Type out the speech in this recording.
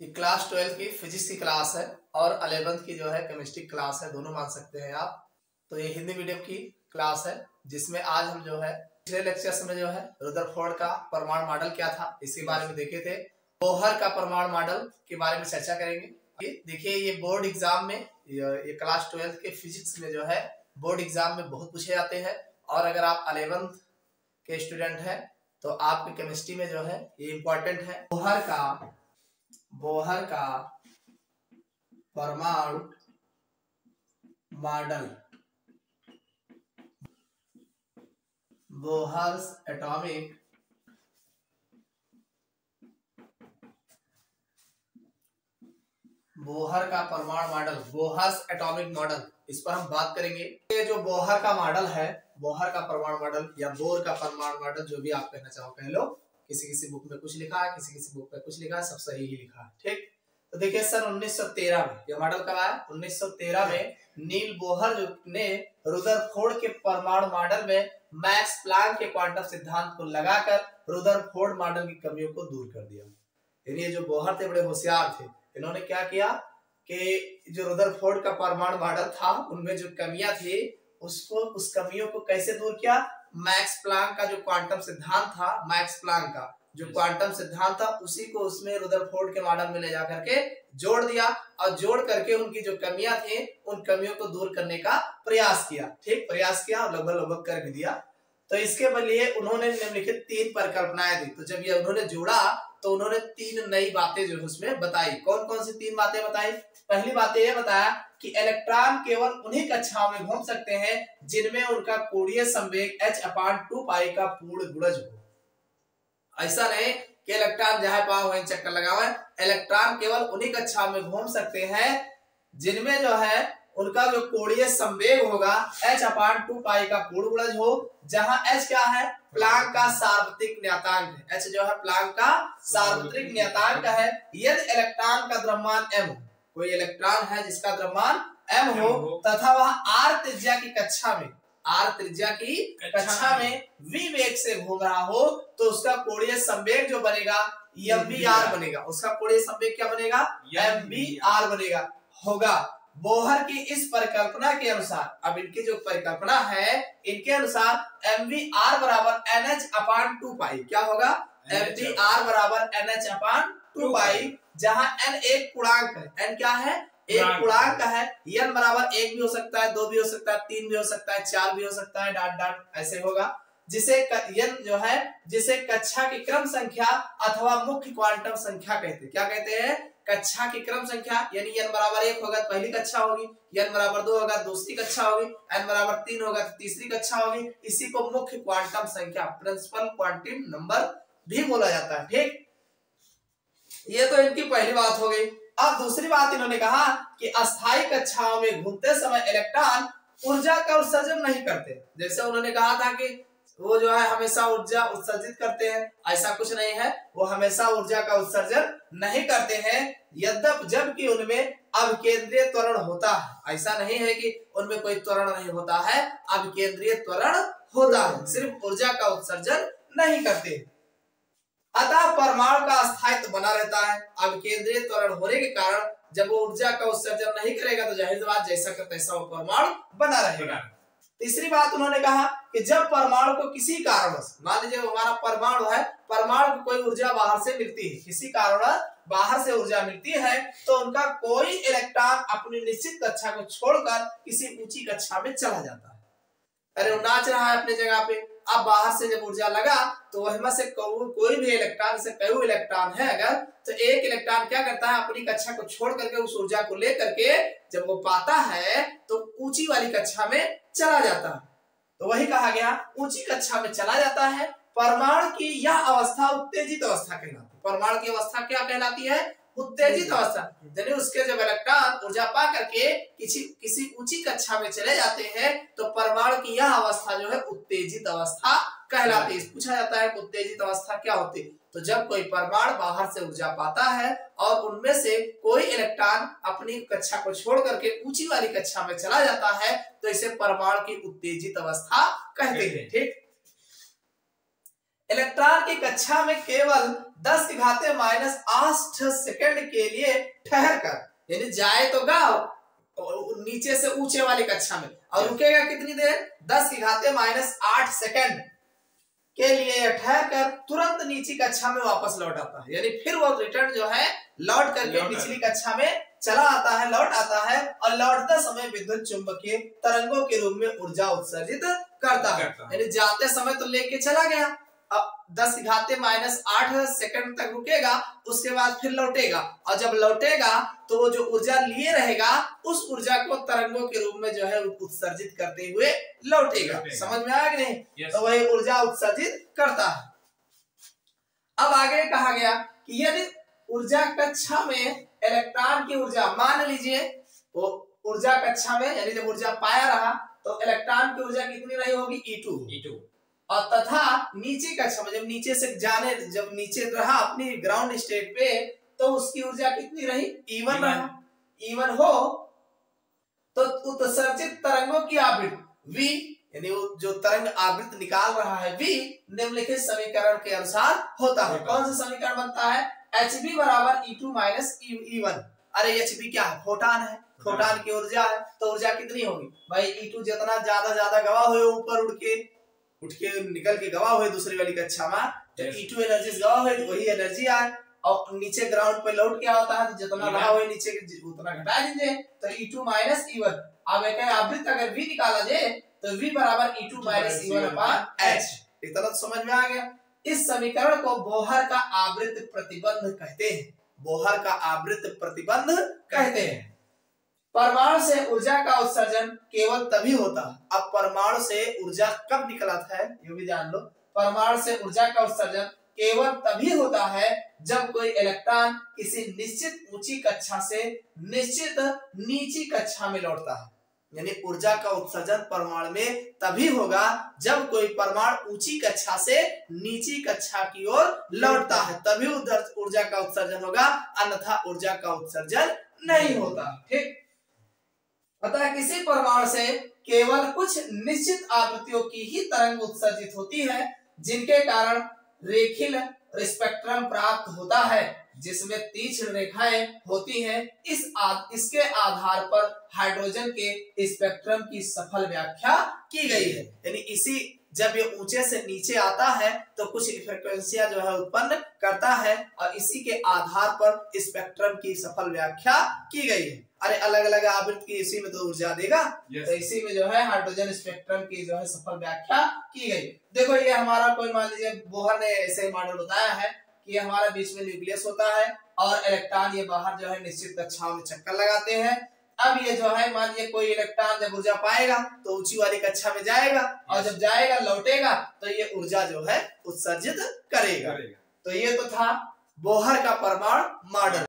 ये क्लास 12 की फिजिक्स की क्लास है और 11th की जो है केमिस्ट्री क्लास है, दोनों मान सकते हैं आप। तो ये हिंदी मीडियम की क्लास है जिसमें आज हम जो है पिछले लेक्चर्स में जो है रदरफोर्ड का परमाणु मॉडल क्या था इसके बारे में देखे थे। बोहर का परमाणु मॉडल के बारे में चर्चा करेंगे। देखिए ये बोर्ड एग्जाम में ये क्लास 12 के फिजिक्स में जो है बोर्ड एग्जाम में बहुत पूछे जाते हैं और अगर आप 11th के स्टूडेंट हैं तो आपके केमिस्ट्री में जो है ये इम्पोर्टेंट है। बोहर का परमाणु मॉडल, बोहर्स एटॉमिक बोहर का परमाणु मॉडल, बोहर्स एटॉमिक मॉडल, इस पर हम बात करेंगे। ये जो बोहर का मॉडल है, बोहर का परमाणु मॉडल या बोर का परमाणु मॉडल, जो भी आप कहना चाहो कह लो। किसी किसी बुक में कुछ लिखा है, किसी किसी बुक में कुछ लिखा है, सब सही ही लिखा है। ठीक, तो देखिए सन 1913 में यह मॉडल कब आया? 1913 में नील बोहर ने रदरफोर्ड के परमाणु मॉडल में मैक्स प्लैंक के क्वांटम सिद्धांत को लगाकर रदरफोर्ड मॉडल की कमियों को दूर कर दिया। यानी जो बोहर थे बड़े होशियार थे, इन्होंने क्या किया कि जो रदरफोर्ड का परमाणु मॉडल था उनमें जो कमियां थी उस कमियों को कैसे दूर किया? मैक्स प्लैंक का जो क्वांटम सिद्धांत था, मैक्स प्लैंक का जो क्वांटम सिद्धांत था उसी को उसमें रदरफोर्ड के मॉडल में ले जा करके जोड़ दिया और जोड़ करके उनकी जो कमियां थी उन कमियों को दूर करने का प्रयास किया। ठीक, प्रयास किया और लगभग कर भी दिया। तो इसके लिए उन्होंने निम्नलिखित 3 परिकल्पनाएं दी। तो जब ये उन्होंने जोड़ा तो उन्होंने 3 नई बातें जो उसमें बताई। कौन कौन सी 3 बातें बताई? पहली बात यह बताया कि इलेक्ट्रॉन केवल उन्हीं कक्षाओं में घूम सकते हैं जिनमें उनका कोणीय संवेग h/2π का पूर्ण गुणज हो। ऐसा नहीं कि इलेक्ट्रॉन जहां पाओ वहीं चक्कर लगावे। इलेक्ट्रॉन केवल उन्हीं कक्षाओं में घूम सकते हैं जिनमें जो है उनका जो कोणीय संवेग होगा h/2π का पूर्ण गुणज हो, जहां h क्या है? प्लैंक का सार्वत्रिक नियतांक है। h जो है प्लैंक का सार्वत्रिक नियतांक है। यदि इलेक्ट्रॉन का द्रव्यमान m हो, कोई इलेक्ट्रॉन है जिसका द्रव्यमान m हो तथा वह r त्रिज्या की कक्षा में v वेग से घूम रहा हो तो उसका कोणीय संवेग जो बनेगा mvr बनेगा। उसका कोणीय संवेग क्या बनेगा? mvr बनेगा होगा। बोहर की इस परिकल्पना के अनुसार, अब इनकी जो परिकल्पना है इनके अनुसार mvr बराबर nh/2π क्या होगा? mvr बराबर nh/2π, जहां n एक पूर्णांक है। n क्या है? एक पूर्णांक है। n बराबर 1 भी हो सकता है, 2 भी हो सकता है, 3 भी हो सकता है, 4 भी हो सकता है, डॉट डॉट ऐसे होगा। जिसे n जो है जिसे कक्षा की क्रम संख्या अथवा मुख्य क्वांटम संख्या कहते हैं। क्या कहते हैं? कक्षा की क्रम संख्या। यानी n बराबर 1 होगा तो पहली कक्षा होगी, n बराबर 2 होगा दूसरी कक्षा होगी, n बराबर 3 होगा तो तीसरी कक्षा होगी। इसी को मुख्य क्वांटम संख्या, प्रिंसिपल क्वांटम नंबर भी बोला जाता है। ठीक, ये तो इनकी पहली बात हो गई। अब दूसरी बात इन्होंने कहा कि अस्थायी कक्षाओं में घूमते समय इलेक्ट्रॉन ऊर्जा का उत्सर्जन नहीं करते। जैसे उन्होंने कहा था कि वो जो है हमेशा ऊर्जा उत्सर्जित करते हैं, ऐसा कुछ नहीं है, वो हमेशा ऊर्जा का उत्सर्जन नहीं करते हैं। यद्यपि जबकि उनमें अभिकेंद्रीय त्वरण होता है, ऐसा नहीं है कि उनमें कोई त्वरण नहीं होता है, अभिकेंद्रीय त्वरण होता है, सिर्फ ऊर्जा का उत्सर्जन नहीं करते। अतः परमाणु का अस्थायित्व बना रहता है। अब केंद्रीय त्वरण होने के कारण जब वो ऊर्जा का उत्सर्जन नहीं करेगा तो जाहिर बात जैसा का तैसा वो परमाणु बना रहेगा। तीसरी बात उन्होंने कहा कि जब परमाणु को किसी कारणवश, मान लीजिए हमारा परमाणु है, परमाणु को कोई ऊर्जा बाहर से मिलती है, किसी कारण बाहर से ऊर्जा मिलती है तो उनका कोई इलेक्ट्रॉन अपनी निश्चित कक्षा को छोड़कर किसी ऊंची कक्षा में चला जाता है। अरे वो नाच रहा है अपनी जगह पे, अब बाहर से जब ऊर्जा लगा तो वह से कोई भी इलेक्ट्रॉन से कई इलेक्ट्रॉन है अगर, तो एक इलेक्ट्रॉन क्या करता है? अपनी कक्षा को छोड़ करके उस ऊर्जा को लेकर के जब वो पाता है तो ऊंची वाली कक्षा में चला जाता है। तो वही कहा गया ऊंची कक्षा में चला जाता है। परमाणु की यह अवस्था उत्तेजित अवस्था कहलाती है। परमाणु की अवस्था क्या कहलाती है? उत्तेजित अवस्था। यानी उसके जब इलेक्ट्रॉन ऊर्जा पा करके किसी ऊंची कक्षा में चले जाते हैं तो परमाणु की यह अवस्था जो है उत्तेजित अवस्था कहलाती है। पूछा जाता है कि उत्तेजित अवस्था क्या होती है? तो जब कोई परमाणु बाहर से ऊर्जा पाता है और उनमें से कोई इलेक्ट्रॉन अपनी कक्षा को छोड़ करके ऊंची वाली कक्षा में चला जाता है तो इसे परमाणु की उत्तेजित अवस्था कहते हैं। ठीक, इलेक्ट्रॉन की कक्षा में केवल 10⁻⁸ सेकंड के लिए ठहर कर, यानी जाए तो गा नीचे से ऊंचे वाली कक्षा में और रुकेगा कितनी देर, 10⁻⁸ सेकंड के लिए ठहर कर तुरंत नीची कक्षा में वापस लौट आता है। यानी फिर वो रिटर्न जो है लौट करके निचली कक्षा में चला आता है, लौट आता है और लौटते समय विद्युत चुंबकीय तरंगों के रूप में ऊर्जा उत्सर्जित करता है। यानी जाते समय तो लेके चला गया, अब 10⁻⁸ सेकंड तक रुकेगा, उसके बाद फिर लौटेगा और जब लौटेगा तो वो जो ऊर्जा लिए रहेगा उस ऊर्जा को तरंगों के रूप में जो है उत्सर्जित करते हुए लौटेगा। समझ में आया कि नहीं? तो वही ऊर्जा उत्सर्जित करता है। अब आगे कहा गया कि यदि ऊर्जा कक्षा में इलेक्ट्रॉन की ऊर्जा, मान लीजिए वो ऊर्जा कक्षा में यानी जब ऊर्जा पाया रहा तो इलेक्ट्रॉन की ऊर्जा कितनी रही होगी, E2 और तथा नीचे कक्षा में जब नीचे से जब नीचे रहा अपनी ग्राउंड स्टेट पे तो उसकी ऊर्जा कितनी रही, E1 रहा। E1 हो तो उत्सर्जित तरंगों की आवृत्ति V, यानी जो तरंग आवृत्ति निकाल रहा है V निम्नलिखित समीकरण के अनुसार होता है। कौन सा समीकरण बनता है, Hb = E2 - E1। अरे Hb क्या है, फोटान है, फोटान की ऊर्जा है तो ऊर्जा कितनी होगी भाई, E2 जितना ज्यादा गवा हुए ऊपर उठ के निकल के गवा हुए दूसरी वाली कक्षा में, तो E2 एनर्जी गवा हुए तो वही एनर्जी आए और नीचे ग्राउंड पे लौट क्या होता है तो जितना रहा हुए नीचे उतना घटा दीजिए तो E2 - E1। अब एक आवृत्ति अगर V निकाला जाए तो V = E2 - E1/h। इतना तो समझ में आ गया। इस समीकरण को बोहर का आवृत्ति प्रतिबंध कहते हैं, बोहर का आवृत्ति प्रतिबंध कहते हैं। परमाणु से ऊर्जा का उत्सर्जन केवल तभी होता है। अब परमाणु से ऊर्जा कब निकला था ये भी जान लो। परमाणु से ऊर्जा का उत्सर्जन केवल तभी होता है जब कोई इलेक्ट्रॉन किसी निश्चित ऊंची कक्षा से निश्चित नीची कक्षा में लौटता है। यानी ऊर्जा का उत्सर्जन परमाणु में तभी होगा जब कोई परमाणु ऊंची कक्षा से नीची कक्षा की ओर लौटता है, तभी उधर ऊर्जा का उत्सर्जन होगा, अन्यथा ऊर्जा का उत्सर्जन नहीं होता। ठीक, अतः किसी परमाणु से केवल कुछ निश्चित आवृत्तियों की ही तरंग उत्सर्जित होती है जिनके कारण रेखीय स्पेक्ट्रम प्राप्त होता है जिसमें तीक्ष्ण रेखाएं होती हैं। इसके आधार पर हाइड्रोजन के स्पेक्ट्रम की सफल व्याख्या की गई है। यानी इसी जब ये ऊंचे से नीचे आता है तो कुछ फ्रीक्वेंसियां जो है उत्पन्न करता है और इसी के आधार पर स्पेक्ट्रम की सफल व्याख्या की गई है। अरे अलग अलग आवृत्ति की इसी में तो ऊर्जा देगा, तो इसी में जो है हाइड्रोजन स्पेक्ट्रम की जो है सफल व्याख्या की गई। देखो ये हमारा कोई मान लीजिए बोहर ने ऐसे मॉडल बताया है कि हमारा बीच में न्यूक्लियस होता है और इलेक्ट्रॉन ये बाहर जो है निश्चित कक्षाओं में चक्कर लगाते हैं। अब ये जो है मान लीजिए कोई इलेक्ट्रॉन जब ऊर्जा पाएगा तो ऊंची वाली कक्षा में जाएगा और जब जाएगा लौटेगा तो ये ऊर्जा जो है उत्सर्जित करेगा। तो ये तो था बोहर का परमाणु मॉडल।